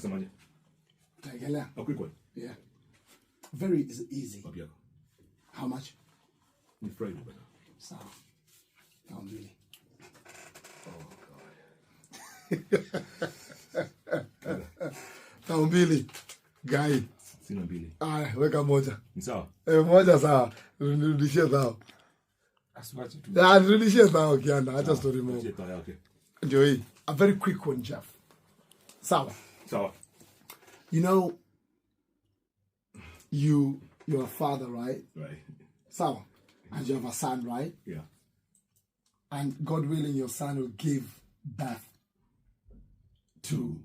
A quick one. Yeah. Very easy. How much? You're afraid of it. So, not really. Oh, God. Billy. Guy. Sina Billy. Weka moja. Ni sawa? Moja sawa. Rudishie sawa. Asiwache tu. Rudishie sawa kianda. Acha story mo. Okay. Ndio hii. A very quick one, Jeff. Sawa. Sawa. You know, you're a father, right? Right. Sawa. And you have a son, right? Yeah. And God willing, your son will give birth to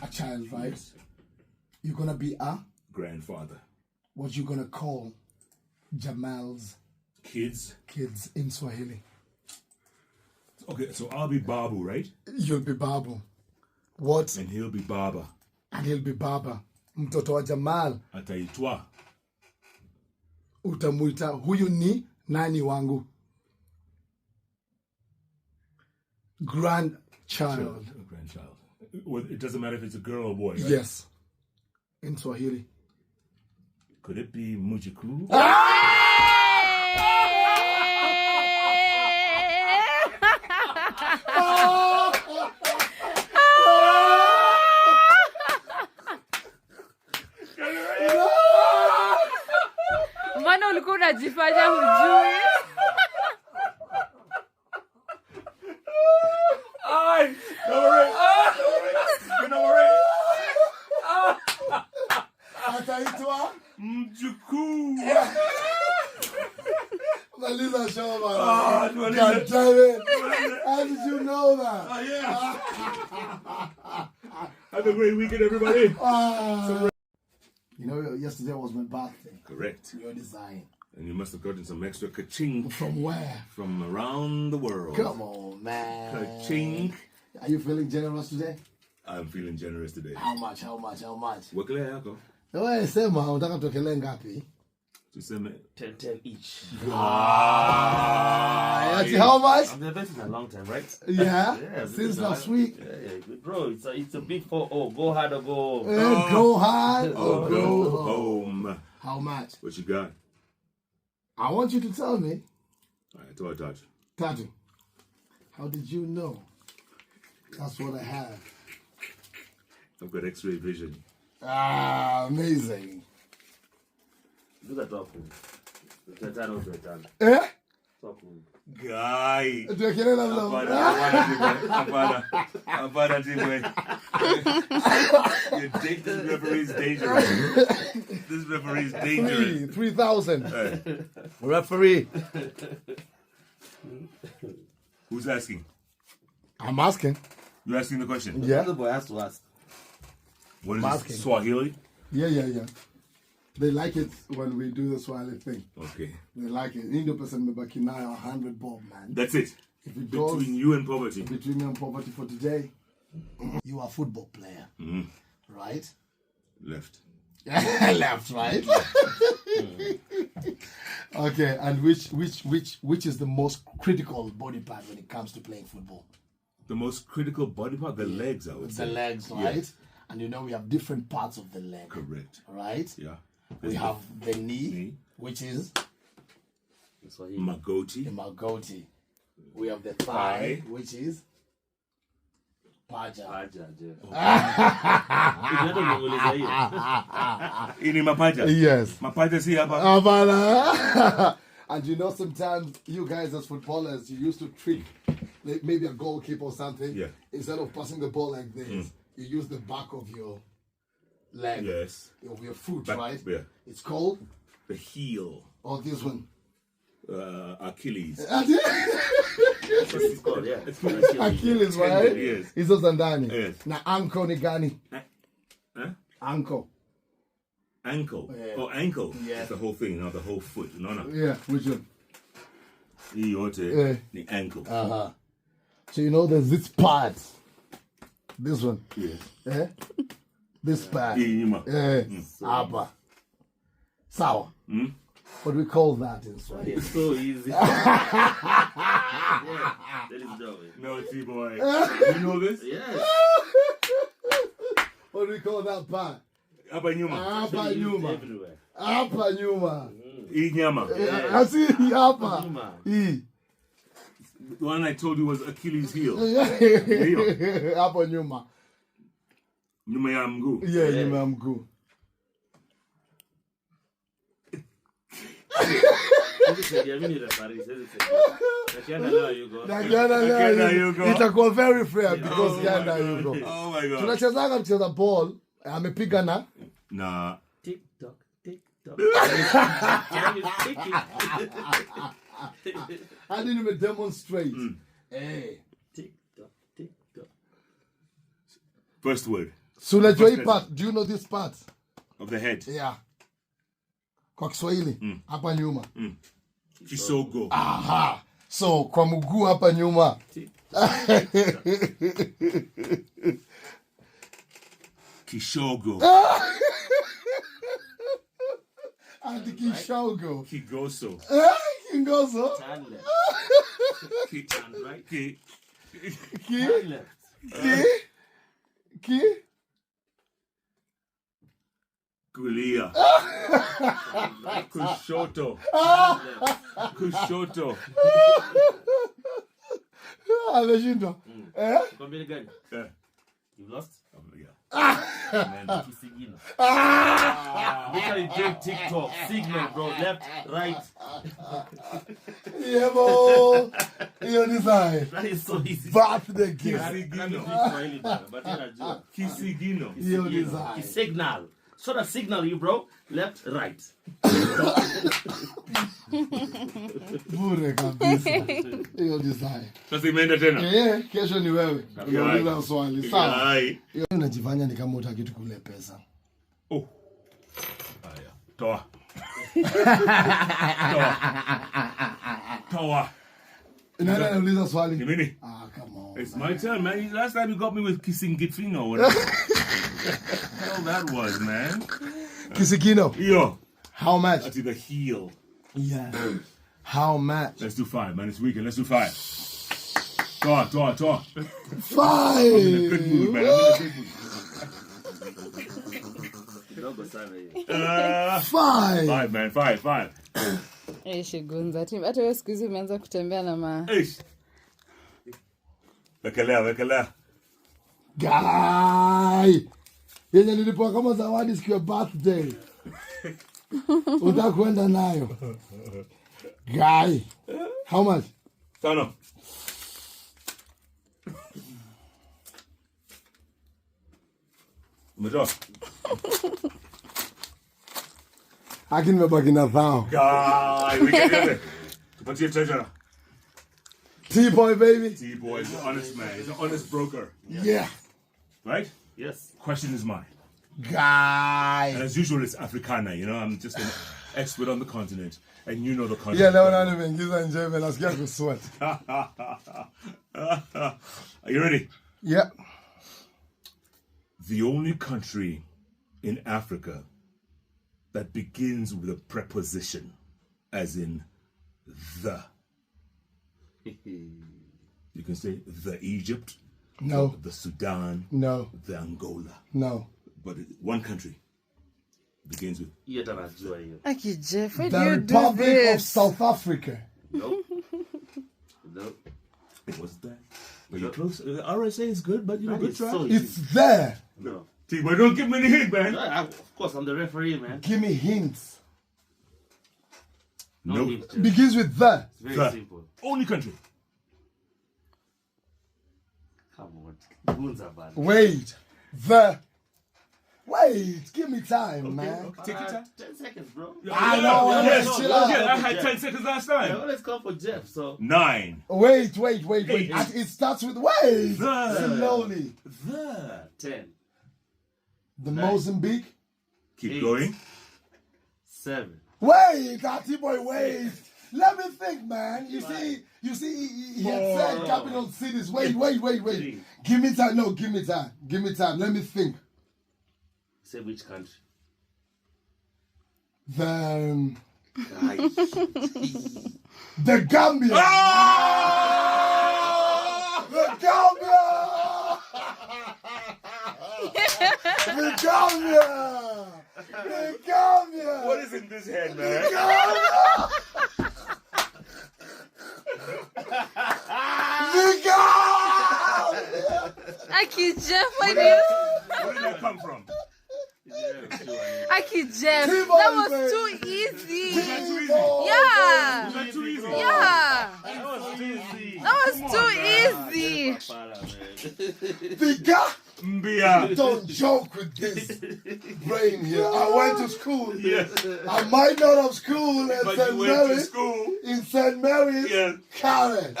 a child, right? Yes. You're going to be a? Grandfather. What you going to call Jamal's kids in Swahili? Okay, so I'll be Babu, right? You'll be Babu. What? And he'll be Baba. And he'll be Baba. Mtoto wa Jamal. Ataitwa. Utamuita, huyu ni nani wangu? Grandchild. Grandchild. Well, it doesn't matter if it's a girl or boy, right? Yes. In Swahili. Could it be Mujikuru? Mbona ulikuwa unajifanya hujui? Ataitwa Mjukuu. Maliza show, man. God damn it. How did you know that? Yeah. Have a great weekend, everybody. You know, yesterday was my birthday. Correct. Your design. And you must have gotten some extra ka-ching. From where? From around the world. Come on, man. Ka-ching. Are you feeling generous today? I'm feeling generous today. How much? Wakile yako? Wewe sema unataka tokele ngapi? Tuseme 10 each. How much? I've been betting a long time, right? Yeah. Yeah, Since last week. Yeah, bro, it's a big 4-0. Go hard or go. Go hard or go home. How much? What you got? I want you to tell me. All right, throw a touch. Tatu, how did you know? That's what I have. I've got X-ray vision. Amazing. Look at top. Eh? Top. Guy. Apana team. This referee is dangerous. This referee is dangerous. 3,000. Hey. Referee. Who's asking? I'm asking. You're asking the question? Yeah. The boy has to ask. What is it? Swahili? Yeah. They like it when we do the Swahili thing. Okay. They like it. Indo person mebaki nayo 100 bob, man. That's it. If it Between goes, you and poverty. Between me and poverty for today. You are a football player, right? Left. Left, right? Okay, and which is the most critical body part when it comes to playing football? The most critical body part? The legs, I would say. The legs, right? Yes. And you know we have different parts of the leg. Correct. Right? Yeah. We have the knee, which is Magoti. The Magoti. We have the thigh, which is Paja. Ini mapaja? Yes. Mapaja si hapa. And you know sometimes you guys as footballers, you used to trick like maybe a goalkeeper or something. Yeah. Instead of passing the ball like this, you use the back of your leg. Yes. Of your foot, Back, right? Yeah. It's called? The heel. Or this one? Achilles. That's what it's called, yeah. It's Achilles, right? Yes. Hizo za ndani. Yes. Na ankle ni gani? Ankle. Ankle. Yeah. Oh, ankle. Yeah. It's the whole thing, not the whole foot. No. Yeah, which one? Yote, the ankle. So you know there's this part. This one. Yeah. This part. So, Abba. Sour. What do we call that in Swahili? It's so easy. That is dope. No, T-boy. You know this? Yes. What do we call that part? Hapa nyuma. Hapa nyuma. Everywhere. Hapa nyuma. Hii nyama. I see hapa. Hii. The one I told you was Achilles' heel. Hapa nyuma. Nyuma ya mguu. Yeah, nyuma ya mguu. Itakuwa very fair because Kianda Yugo. Oh my God. Tunachezaga mcheza ball, amepiga na TikTok. hadi nimedemonstrate. Hey. TikTok. First word. So unajua hii part, do you know this part? Of the head. Yeah. Kwa Kiswahili, hapa nyuma. Kisogo. Aha. So kwa mguu hapa nyuma. Kishogo. Andi Kishogo. Kigoso. Kingoso. Turn left. Turn right. Ki. Turn left. Ki. Kulia. Kushoto. Kushoto. Ameshindwa. Combine gani? You lost? Yeah. Kisigino. Literally doing TikTok. Signal, bro. Left, right. Yeah, bro. You decide. That is so easy. Birthday gift. Kisigino. You decide. Signal. So the signal you, bro. Left, right. Bure kabisa. You decide. Sasa imeenda tena. Kesho ni wewe. Unauliza swali. Sawa. Ai. Unajifanya ni kama utaki tukule pesa. Oh. Haya. Toa. Toa. Nani anauliza swali? Ni mimi? Ah, come on. It's my turn, man. Last time you got me with kissing Gitfino or whatever. Hell that was, man. Kisigino. Yo. How much? That's the heel. Yeah. How much? Let's do 5, man. It's weekend. Let's do 5. Toa. 5. I'm in a good mood, man. I'm in a good mood. 5, man. 5. Igunza. Hata wewe siku hizi umeanza kutembea na Wekelea. Guy. Yenye nilipoa kama zawadi siku ya birthday. Utakwenda nayo. Guy. How much? 5. Umetoa? Haki nimebaki na thao. Guy, we can do it. Tupatie treasure. T-boy, baby. T-boy is an honest man. He's an honest broker. Yeah. Right? Yes. Question is mine. Guy. And as usual, it's Africana, you know? I'm just an expert on the continent. And you know the continent. Yeah, leo nani nimeingiza njeme nasikia kusweat. Are you ready? Yeah. The only country in Africa that begins with a preposition, as in the. You can say the Egypt. No. The Sudan. No. The Angola. No. But one country begins with. Aki Jeff, why do The you do Republic of this? South Africa. Nope. It was that. But you're close. RSA is good, but you know, good try. So It's there. no. T-boy, don't give me any hint, man. Of course, I'm the referee, man. Give me hints. Nope. Hint. It's Begins with the. very simple. Only country. Come on. Gunza, man. Wait. The. Wait. Give me time, man. Okay. Take your time. 10 seconds, bro. I know. Yes, Chill out. yeah, I had 10 seconds last I time. always come for Jeff, so. 9. Wait. Eight. It starts with wait. The. Slowly. The. 10, The Mozambique. Keep 8. going. 7. 7. Wait, T-boy, wait. Let me think, man. You see, he had said capital cities. Wait. 3. Give me time. No, give me time. Let me think. Say which country. The The Gambia. The Gambia. The Gambia! The Gambia! What is in this hand, man? The Gambia! Aki Jeff, why do you? Where did that come from? Aki Jeff, T-Boy, that was baby. too easy. T-Boy. Yeah. Is that too easy? Yeah. That was easy. That was too easy. The Gambia! Mbia. Don't joke with this brain here. I went to school. Yes. I might not have school at But St. you went to Mary's. school. In St. Mary's, Yes. Karen.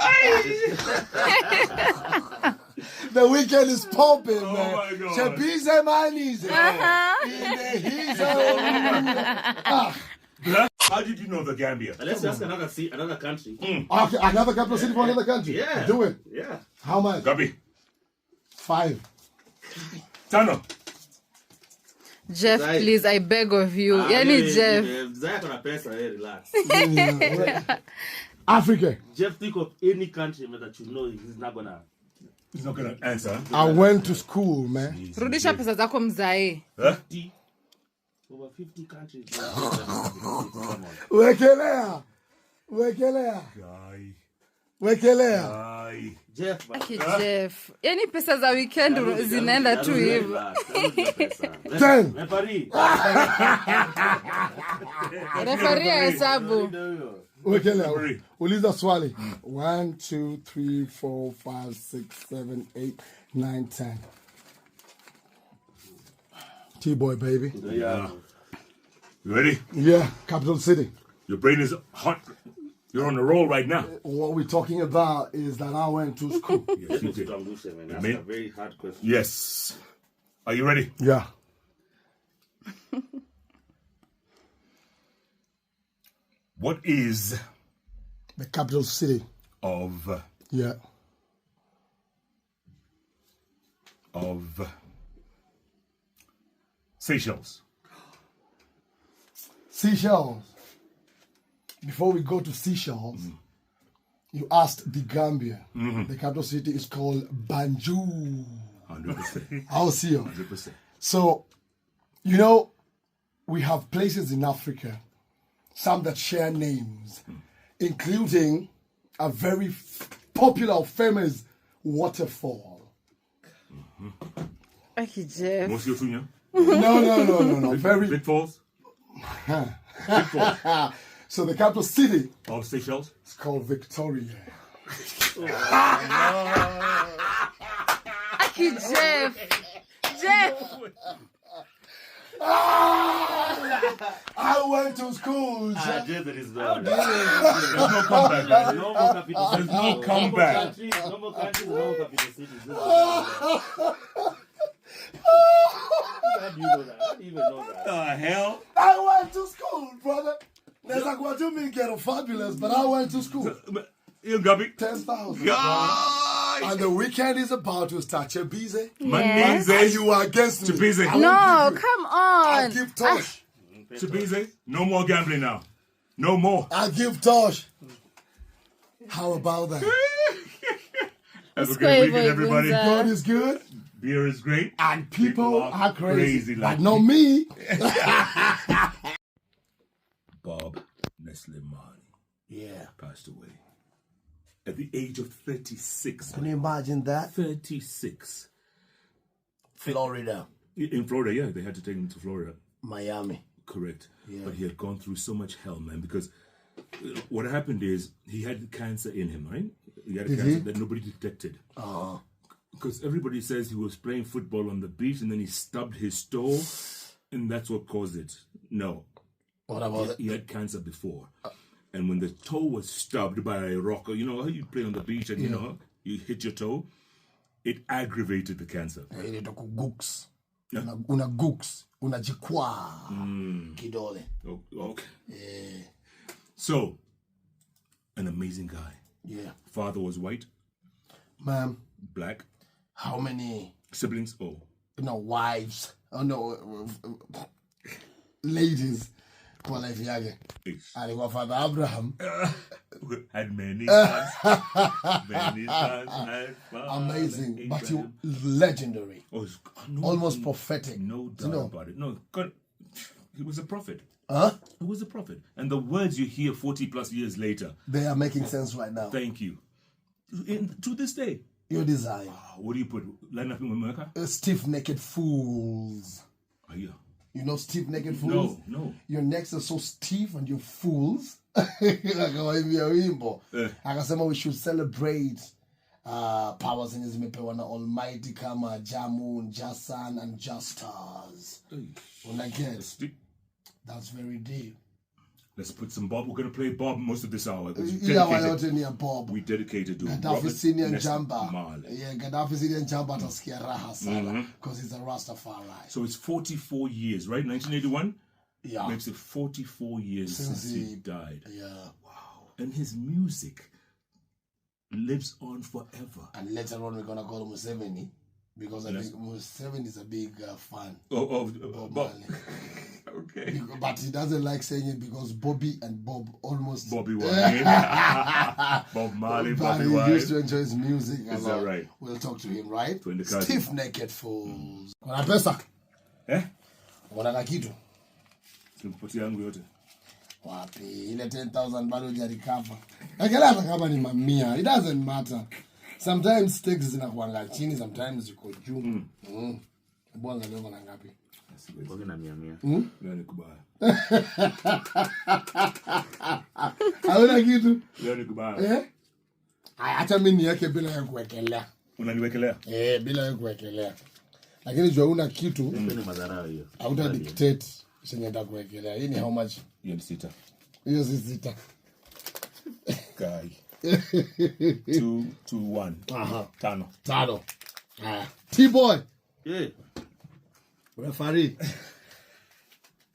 The weekend is pumping, Oh man. my God. Chabize manize. In the heat of... Black, how did you know the Gambia? Let's ask another country. Okay, another capital city for another country. Yeah. Do it. Yeah. How much? Gabi. 5. Tano. Jeff, Zai. please, I beg of you. Yani Jeff. Zaya kona pesa, relax. Africa. Jeff, think of any country man, that you know he's not gonna. He's not going to answer. I went to school, man. Rudisha pesa zako mzae. Huh? 50. Over 50 countries. Come on. Wekelea. Wekelea. Guy. Wekelea. Guy. Jeff, man. Aki Jeff. Yani pesa za weekend zinaenda tu hivyo. 10. Referee. Referee ya hesabu. Wekelea. Uliza swali. 1, 2, 3, 4, 5, 6, 7, 8, 9, 10. T-boy, baby. Yeah. You ready? Yeah, capital city. Your brain is hot. You're on the roll right now. What we're talking about is that I went to school. Yes, you did. That's a very hard question. Yes. Are you ready? Yeah. What is The capital city. of Yeah. Seychelles? Seychelles. Before we go to Seychelles, you asked the Gambia. The capital city is called Banjul. 100%. I'll see you. 100%. So, you know, we have places in Africa, some that share names, including a very popular or famous waterfall. Aki Jeff. Monsieur Tunya? No. Very. Big Falls? So the capital city Of Seychelles? is called Victoria. Aki Jeff. Jeff. I went to school. Jeff, there is no. There's no comeback. There's no more capital cities. There's no comeback. No more countries, no more capital cities. How do you know that? How do you even know that? The hell? I went to school, brother. There's like what you mean get fabulous, but I went to school. You Gabi? 10,000. Guy! And the weekend is about to start. Chabize. Yes. And you are against me. Chabize. I won't No, give you. come I'll on. give Tosh. Chabize, no more gambling now. No more. I'll give Tosh. How about that? Have a Square great weekend, boy, everybody. Gunza. God is good Beer is great. and people are crazy. like But not me. Bob Neslimani Yeah. passed away at the age of 36. Can you imagine that? 36. Florida, In Florida, yeah, they had to take him to Florida. Miami. Correct. Yeah. But he had gone through so much hell, man, because what happened is he had cancer in him, right? He had Did cancer he? that nobody detected. Oh. Because everybody says he was playing football on the beach and then he stubbed his toe and that's what caused it. No. What about it? He had cancer before. And when the toe was stubbed by a rock, you know how you play on the beach and you know you hit your toe? It aggravated the cancer. Gooks. Yeah. Una gooks. Una jikwaa. Kidole. Oh, okay. Yeah. So, an amazing guy. Yeah. Father was white, Ma'am, black, how many siblings. Oh, wives? Oh no, ladies kwa life yake. Yes. Alikuwa Father Abraham. Had many sons. Many sons had Amazing, but he legendary. Oh, Almost prophetic. No doubt about it. No, God, he was a prophet. Huh? He was a prophet. And the words you hear 40 plus years later, They are making sense right now. thank you. To this day. Your design. What do you put? Line up in America? Stiff naked fools. Oh, yeah. You know stiff naked fools? No. Your necks are so stiff and you're fools. Akasema we should celebrate powers in zimepewa na Almighty kama Jamun, Jasan and Justas. That's very deep. Let's put some Bob. We're going to play Bob most of this hour. Bob. We dedicated to Gaddafi Senior and Jamba. Marley. Yeah, Gaddafi Senior and Jamba atasikia raha sana because he's a Rastafari. So it's 44 years, right? 1981? Yeah. Makes it 44 years since he died. Yeah. Wow. And his music lives on forever. And later on we're going to call him Museveni because I think Museveni is a big fan of Bob Bob. Marley. Okay. But he doesn't like saying it because Bobby and Bob almost... Bobby Wine. Bob Marley, Bobby Wine. He used to enjoy his music. Is that right? We'll talk to him, right? Twende kazi. Stiff naked fools. Kuna pesa? Kuna kitu? Simputi yangu yote. Wapi? Ile 10,000 bado hujarecover. Angalia kama ni mamia. It doesn't matter. Sometimes stakes zinakuanga chini, sometimes ziko juu. Bwanga leo na ngapi? Kwa na 100. Leo ni kubaya. Hauna kitu? Leo ni kubaya. Acha mimi niweke bila ya kuwekelea. Unaniwekelea? Bila ya kuwekelea. Lakini jua una kitu. Ni madharau hiyo. Hauta dictate chenye nitakuwekelea. Hii ni how much? Hiyo ni 6. Hiyo si 6. Guy. 2, 1. Aha. 5. T-boy. Yeah. Referee.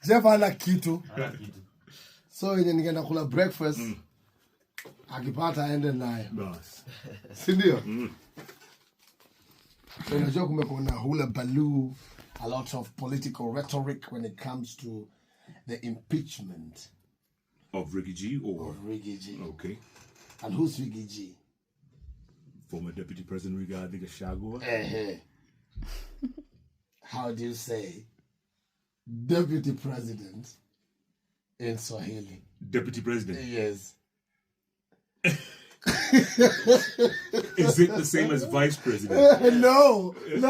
Jeff ana kitu. So yenye ningeenda kula breakfast. Akipata aende naye. Boss. Si ndio? So unajua kumekuwa na hula baloo, a lot of political rhetoric when it comes to the impeachment Of Ricky G or? of Ricky G. Okay. And who's Ricky G? Former Deputy President Ricky, I think, Shagua. How do you say Deputy President in Swahili? Deputy President. Yes. Is it the same as Vice President? No. I'm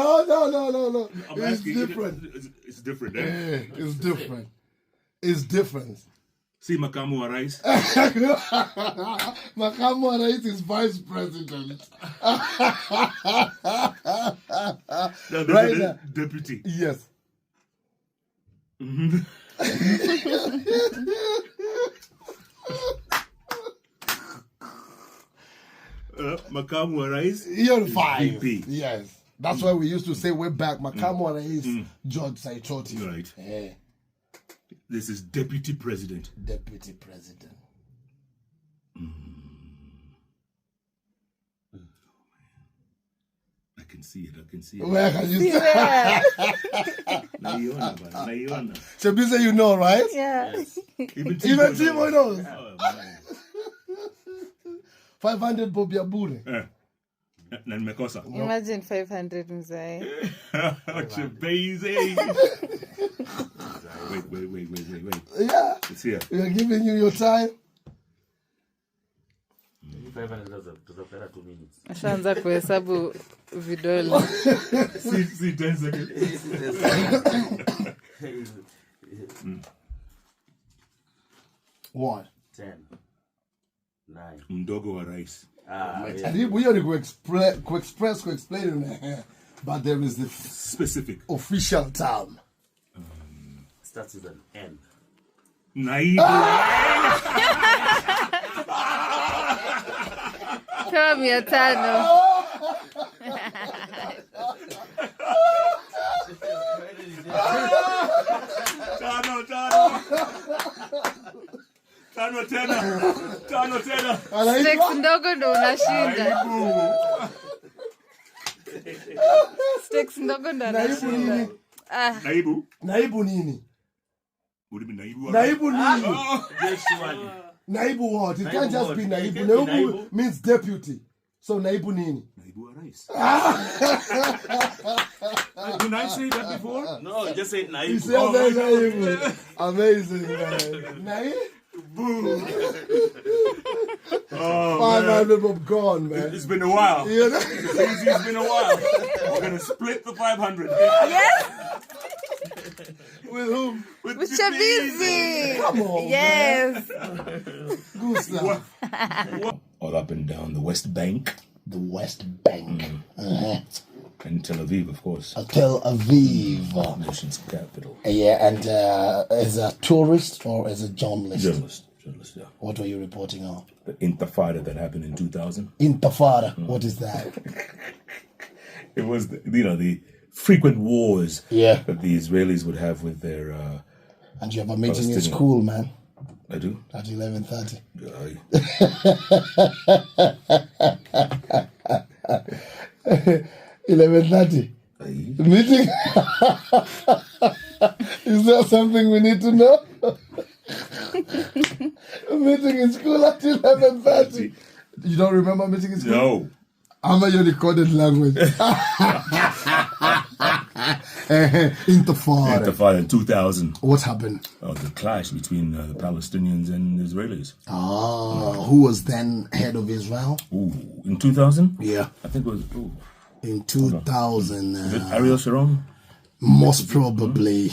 It's asking, different. It's different, eh? It's different. It's different. See Makamu wa Rais? Makamu wa Rais is Vice President. No, Right now. Deputy. Yes. Makamu wa Rais? You're 5. VP. Yes. That's why we used to say way back, Makamu wa Rais, George Saitoti. Right. Yeah. This is Deputy President. Deputy President. I can see it. Where can you say? Yeah. Naiona. Shabiza, you know, right? Yeah. Even Timo knows. Oh, man. 500 Bob Yabure. Na nimekosa. Imagine 500 mzee. Chibeze. Wait. Yeah. It's here. We are giving you your time. 500 tutapata 2 minutes. Ashaanza kuhesabu vidole. See 10 seconds. What? 10. 9. Mdogo wa Rais. Karibu hiyo ni kuexplain. But there is the Specific. official term. Starts with an N. Naibu. Pewa 500. Tano tena. Stakes ndogo ndo unashinda. Stakes ndogo ndo Naibu unashinda. nini? Naibu. Naibu nini? Would it be Naibu? Naibu nini? Yes, surely. Naibu what? It Naibu can't just what? be It Naibu. can't be Naibu Naibu. means deputy. So Naibu nini? Naibu Arais. Didn't I say that before? No, just say You naive. see how that's Naibu? Amazing, man. Naibu? Oh, 500 of gone, man. it's been a while. You know? It's been a while. We're gonna split the 500. Yes, With whom? with Shabizi. Come on, Yes. Good stuff. All up and down the West Bank The West Bank. and Tel Aviv, of course, Tel Aviv. nation's capital. Yeah, and as a tourist or as a journalist? Journalist, yeah. What were you reporting on? The Intifada that happened in 2000. Intifada. What is that? It was, the frequent wars Yeah. that the Israelis would have with their. And you have a meeting in Palestinian. school, man, I do. at 11:30. Aye. 11:30. Aye. Meeting? Is there something we need to know? A meeting in school at 11:30. You don't remember meeting in school? No. I'm your recorded language. Intifada. Intifada in 2000. What happened? The clash between the Palestinians and Israelis. Who was then head of Israel? Ooh, in 2000? Yeah. I think it was. In 2000. Is it Ariel Sharon? Most probably,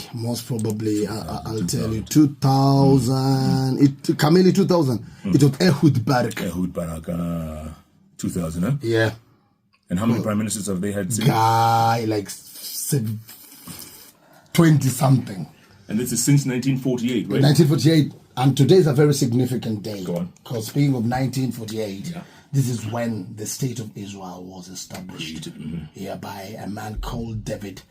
I'll tell you, 2000, Kameli 2000, it was Ehud Barak. Ehud Barak, 2000, huh? Yeah, And how many prime ministers have they had since? guy, like 20 something. And this is since 1948, right? 1948, and today is a very significant day. Go on. Because speaking of 1948, Yeah. this is when the state of Israel was established. Mm-hmm. Yeah, by a man called David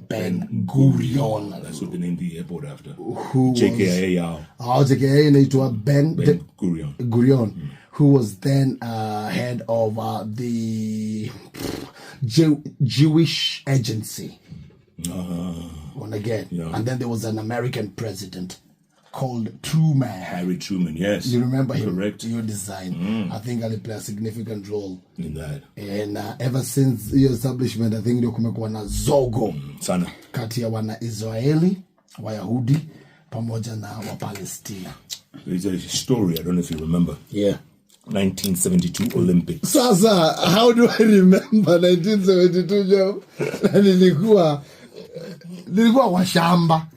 Ben Gurion. That's what they named the airport after. Who was... JKIA Yao. inaitwa Ben Gurion. Gurion, who was then head of the Jewish agency. One again. Yeah. And then there was an American president called Truman. Harry Truman, yes. You remember him? Correct. Your design. I think I'll play a significant role. In that. And ever since your establishment, I think ndio kumekuwa na zogo Sana. kati ya wana Israeli, Wayahudi, pamoja na Wapalestina. There's a story, I don't know if you remember. Yeah. 1972 Olympics. Sasa, how do I remember 1972 job? Nilikuwa washamba.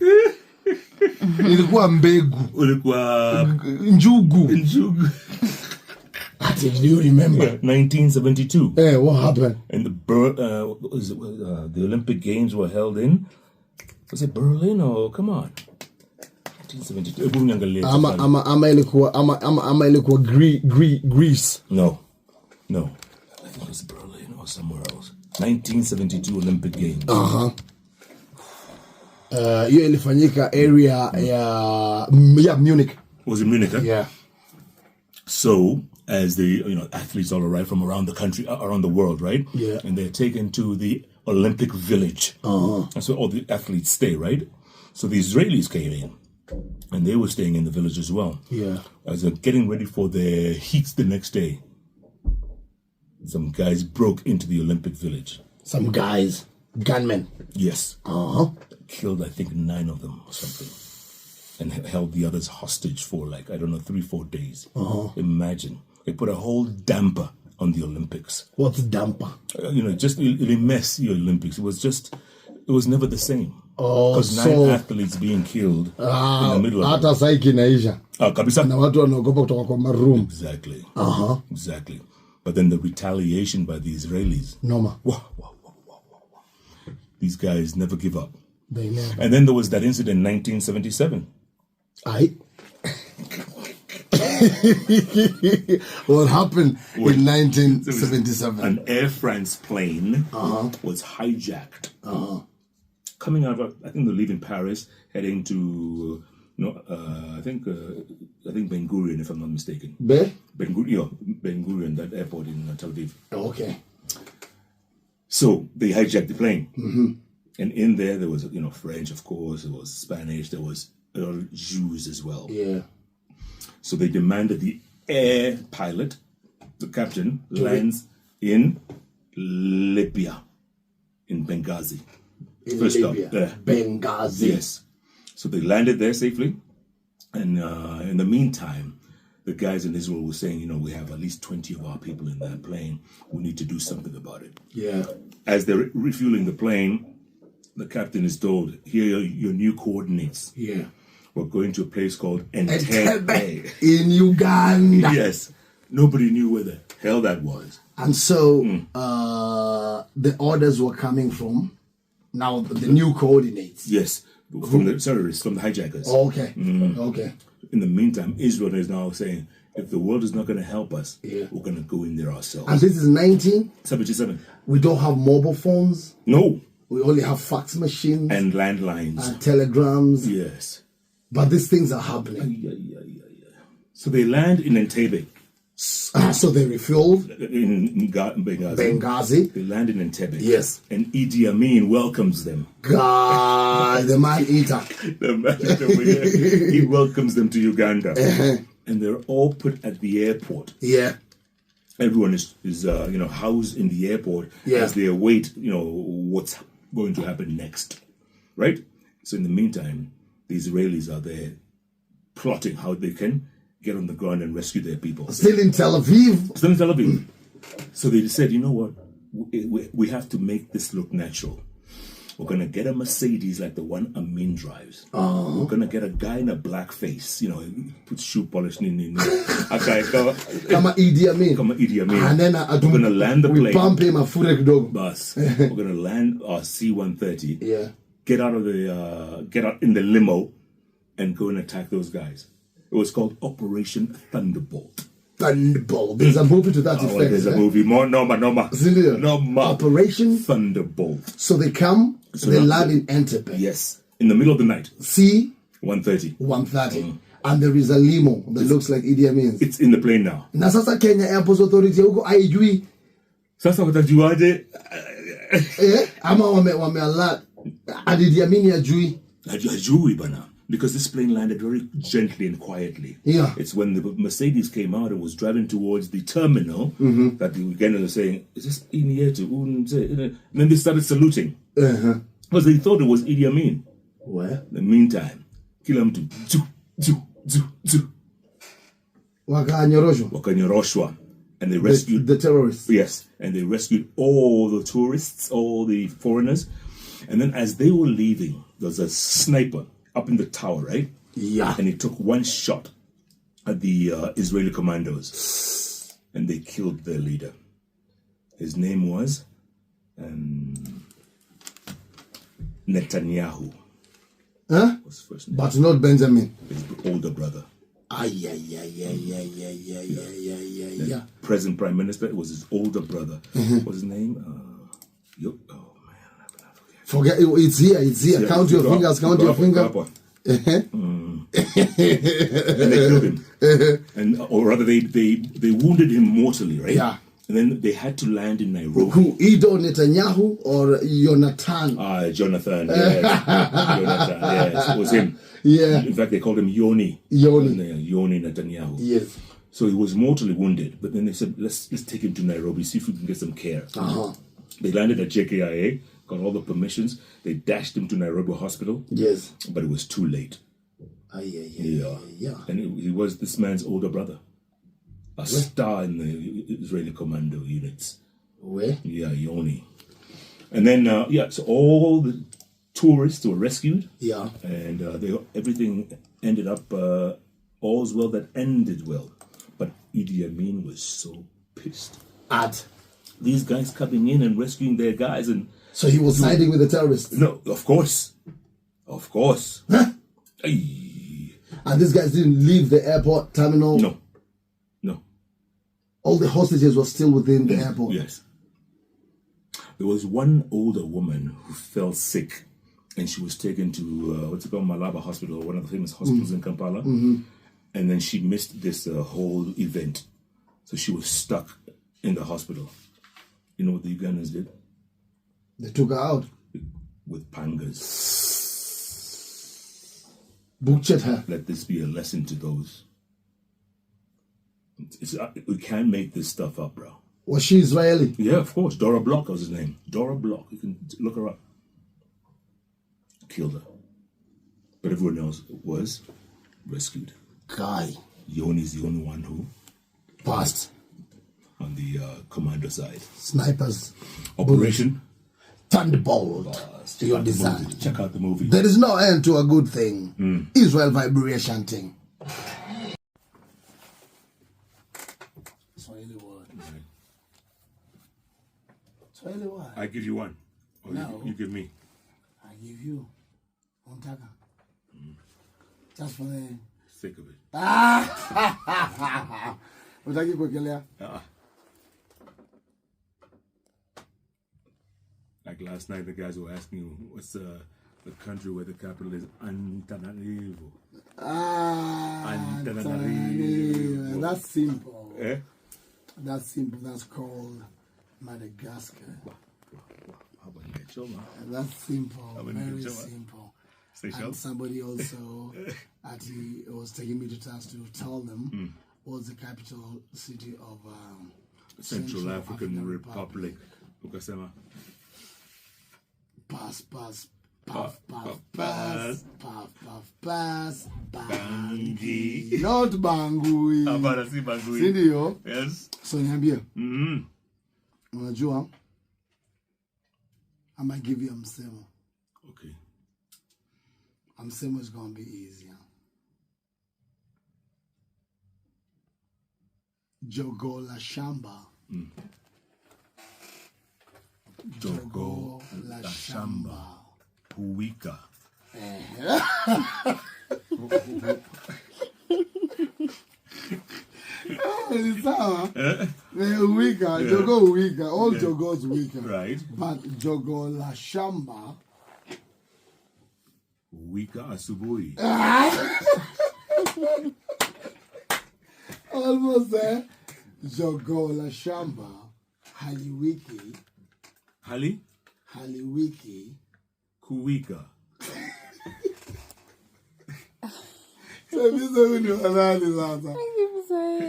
Nilikuwa mbegu. Ulikuwa Njugu. Njugu. Do you remember? 1972. Hey, what happened? And the Olympic Games were held in, was it Berlin or, come on, 1972. Hebu niangalie. Ama ilikuwa Greece. No. I think it was Berlin or somewhere else. 1972 Olympic Games. Hiyo ilifanyika area ya Munich. Was it Munich? Huh? Yeah. So, as the athletes all arrive from around the country, around the world, right? Yeah. And they're taken to the Olympic Village. That's where all the athletes stay, right? So the Israelis came in, and they were staying in the village as well. Yeah. As they're getting ready for their heats the next day, some guys broke into the Olympic Village. Some guys, gunmen. Yes. Killed, I think, 9 of them or something. And held the others hostage for 3-4 days. Imagine. They put a whole damper on the Olympics. What's damper? Just it'll mess the Olympics. It was never the same. Because 9 so, athletes being killed in the middle of hata saiki inaisha. Kabisa. Na watu wanaogopa kutoka kwa maroom. Exactly. Exactly. But then the retaliation by the Israelis. Noma. Wow. These guys never give up. They never. And then there was that incident in 1977. What happened in 1977? An Air France plane was hijacked. Coming out of, I think they're leaving Paris, heading to, I think Ben Gurion, if I'm not mistaken. Ben Gurion, that airport in Tel Aviv. Okay. So they hijacked the plane. And in there was, French, of course, there was Spanish, there was Jews as well. Yeah. So they demanded the air pilot, the captain, lands in Libya, in Benghazi. In First Libya. stop. Benghazi. Yes. So they landed there safely. And in the meantime, the guys in Israel were saying, we have at least 20 of our people in that plane. We need to do something about it. Yeah. As they're refueling the plane, the captain is told, here are your new coordinates. Yeah. We're going to a place called Entebbe. In Uganda. Yes. Nobody knew where the hell that was. And so the orders were coming from now the new coordinates. Yes. From the terrorists, from the hijackers. Okay. Okay. In the meantime, Israel is now saying, if the world is not going to help us, Yeah. we're going to go in there ourselves. And this is 77. We don't have mobile phones. No. We only have fax machines And landlines. and telegrams. Yes. But these things are happening. Yeah. So they land in Entebbe. So they refueled In Benghazi. Benghazi. They land in Entebbe. Yes. And Idi Amin welcomes them. God, the man eater. He welcomes them to Uganda. And they're all put at the airport. Yeah. Everyone is housed in the airport as they await, what's going to happen next. Right? So in the meantime, the Israelis are there plotting how they can get on the ground and rescue their people. Still in Tel Aviv. Still in Tel Aviv. So they said, you know what? We have to make this look natural. We're going to get a Mercedes like the one Amin drives. We're going to get a guy in a black face, put shoe polish in. Okay, Come on, Idi Amin. And then we're going to land the plane. We pump him a furek dog. Bus. We're going to land our C-130. Yeah. Get out in the limo and go and attack those guys. It was called Operation Thunderbolt. Thunderbolt. There's a movie to that effect. There's a movie. Noma. Operation Thunderbolt. So they come, they land in Entebbe. Yes. In the middle of the night. C-130. 130. And there is a limo that looks like Idi Amin's. It's in the plane now. Na sasa Kenya Airports Authority huko haijui. Sasa watajuaje? Ama wame alert. Idi Amin hajui. Hajui bana. Because this plane landed very gently and quietly. Yeah. It's when the Mercedes came out and was driving towards the terminal that the Ugandans were saying, is this in here to? And then they started saluting. Because they thought it was Idi Amin. Where? In the meantime, kill him to Wakanyoroshwa. And they rescued the terrorists. Yes. And they rescued all the tourists, all the foreigners. And then as they were leaving, there was a sniper up in the tower, right? Yeah. And he took one shot at the Israeli commandos. And they killed their leader. His name was Netanyahu. Huh? Was his first name. But not Benjamin. His older brother. Yeah. Present Prime Minister, it was his older brother. What was his name? Forget it's here. Yeah, count your fingers. And they killed him. Or rather, they wounded him mortally, right? Yeah. And then they had to land in Nairobi. Who? Either Netanyahu or Jonathan? Jonathan. Jonathan. Yes, it was him. Yeah. In fact, they called him Yoni. Yoni Netanyahu. Yes. So he was mortally wounded. But then they said, let's take him to Nairobi, see if we can get some care. They landed at JKIA, got all the permissions. They dashed him to Nairobi Hospital. Yes. But it was too late. Yeah. And he was this man's older brother. A star in the Israeli commando units. Where? Yeah, Yoni. And then, so all the tourists were rescued. Yeah. And everything ended up, all's well that ended well. But Idi Amin was so pissed. At? These guys coming in and rescuing their guys. And so he was siding with the terrorists? No, of course. Huh? And these guys didn't leave the airport terminal? No. All the hostages were still within the airport? Yes. There was one older woman who fell sick and she was taken to, Malaba Hospital, one of the famous hospitals in Kampala. And then she missed this whole event. So she was stuck in the hospital. You know what the Ugandans did? They took her out? With pangas. Let this be a lesson to those. We can't make this stuff up, bro. Was she Israeli? Yeah, of course. Dora Block was his name. Dora Block. You can look her up. Killed her. But everyone else was rescued. Guy. Yoni's the only one who passed on the commander side. Snipers. Operation Thunderbolt. Your design. Check out the movie. There is no end to a good thing. Israel vibration thing. Swahili word. Swahili word. I give you one. Or No. you give me. I give you. Montaka. Just for the Sake of it. Utaki kuwekelea. Like last night, the guys were asking you, what's the country where the capital is Antananarivo? Antananarivo. That's simple. Eh? That's simple. That's called Madagascar. How about that, show, man? That's simple. Very show, simple. Seychelles? And somebody also was taking me to task to tell them what's the capital city of Central African Republic. Ukasema. Pass. Bangi. Not Bangui. Hapana, si Bangui. Sindio? Yes. So niambie. Unajua? I'm gonna give you a msemo. Okay. A msemo is gonna be easier. Jogo la shamba. Jogo la shamba. Huwika. Ni sawa. Huwika, jogo huwika. All jogos huwika. Right. But jogo la shamba. Huwika asubuhi. Almost there. Jogo la shamba. Haliwiki. Haliwiki. Kuwika. Sasa uni wanani sasa?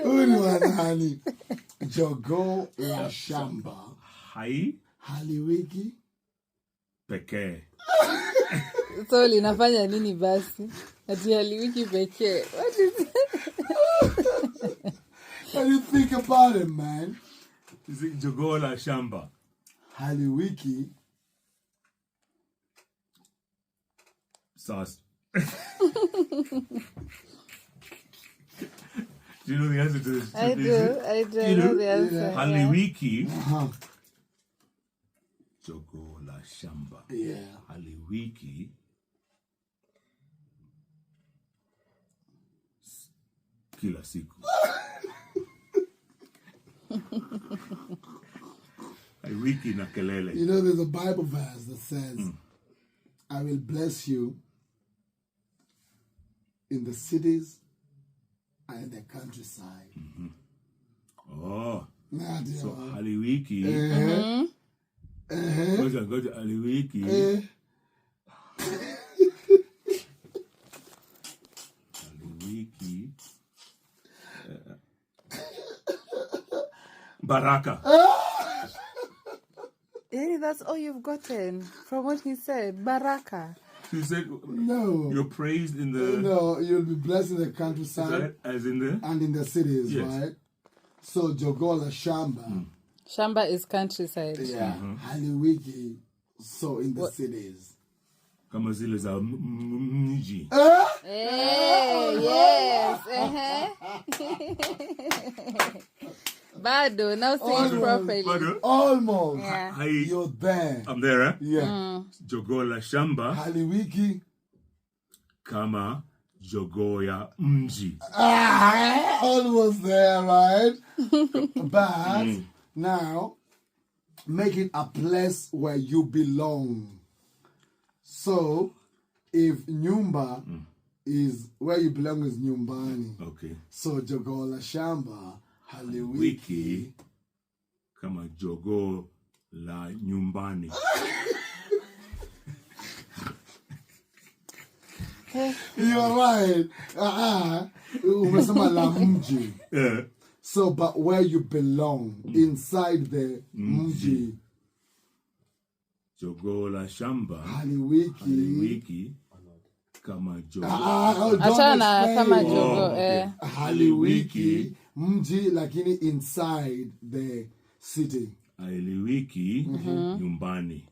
Uni wanani? Jogo la shamba. Haliwiki. Pekee. So linafanya nini basi? Ati haliwiki pekee. What is it? Can you think about it, man? Is it jogo la shamba? Haliwiki. Sauce. Do you know the answer to this? I do. I know the answer. Haliwiki. Jogo la shamba. Yeah. Haliwiki. Kila siku. Haliwiki na kelele. You know, there's a Bible verse that says, I will bless you in the cities and in the countryside. Oh. Nadia. So haliwiki. Go to haliwiki. Haliwiki. Baraka. Hey, that's all you've gotten from what he said. Baraka. You said No. you're praised in the... No, you'll be blessed in the countryside As in the... and in the cities, Yes. right? So Jogola Shamba. Shamba is countryside. Yeah. Haliwiki. So in the cities. Kama zile za mji. Hey, yes. Bado, now say it properly. Bado? Almost. Yeah. You're there. I'm there, eh? Yeah. Jogoo la shamba Haliwiki. kama jogoo ya mji. Almost there, right? But now, make it a place where you belong. So, if nyumba is where you belong is nyumbani. Okay. So jogoo la shamba haliwiki. Wiki kama jogoo la nyumbani. You're right. Umesema la mji. Yeah. So, but where you belong, inside the mji. Jogo la shamba. Haliwiki. Kama jogo. Achana kama jogo. Haliwiki. Mji lakini inside the city. Haliwiki nyumbani.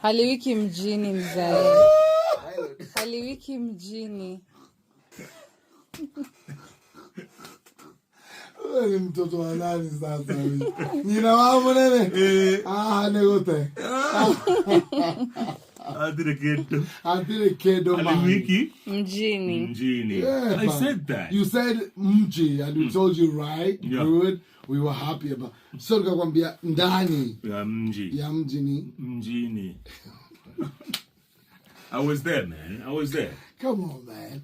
Haliwiki mjini mzae. Haliwiki mjini. Ni mtoto wa nani sasa? Nina mambo nene. Negote. Adire kedo man. Haliwiki Mjini. Yeah, I said that. You said mji and we told you right. Yeah. Good. We were happy about. So nikakwambia ndani Ya mji. ya mjini. Mjini. I was there, man. I was there. Come on, man.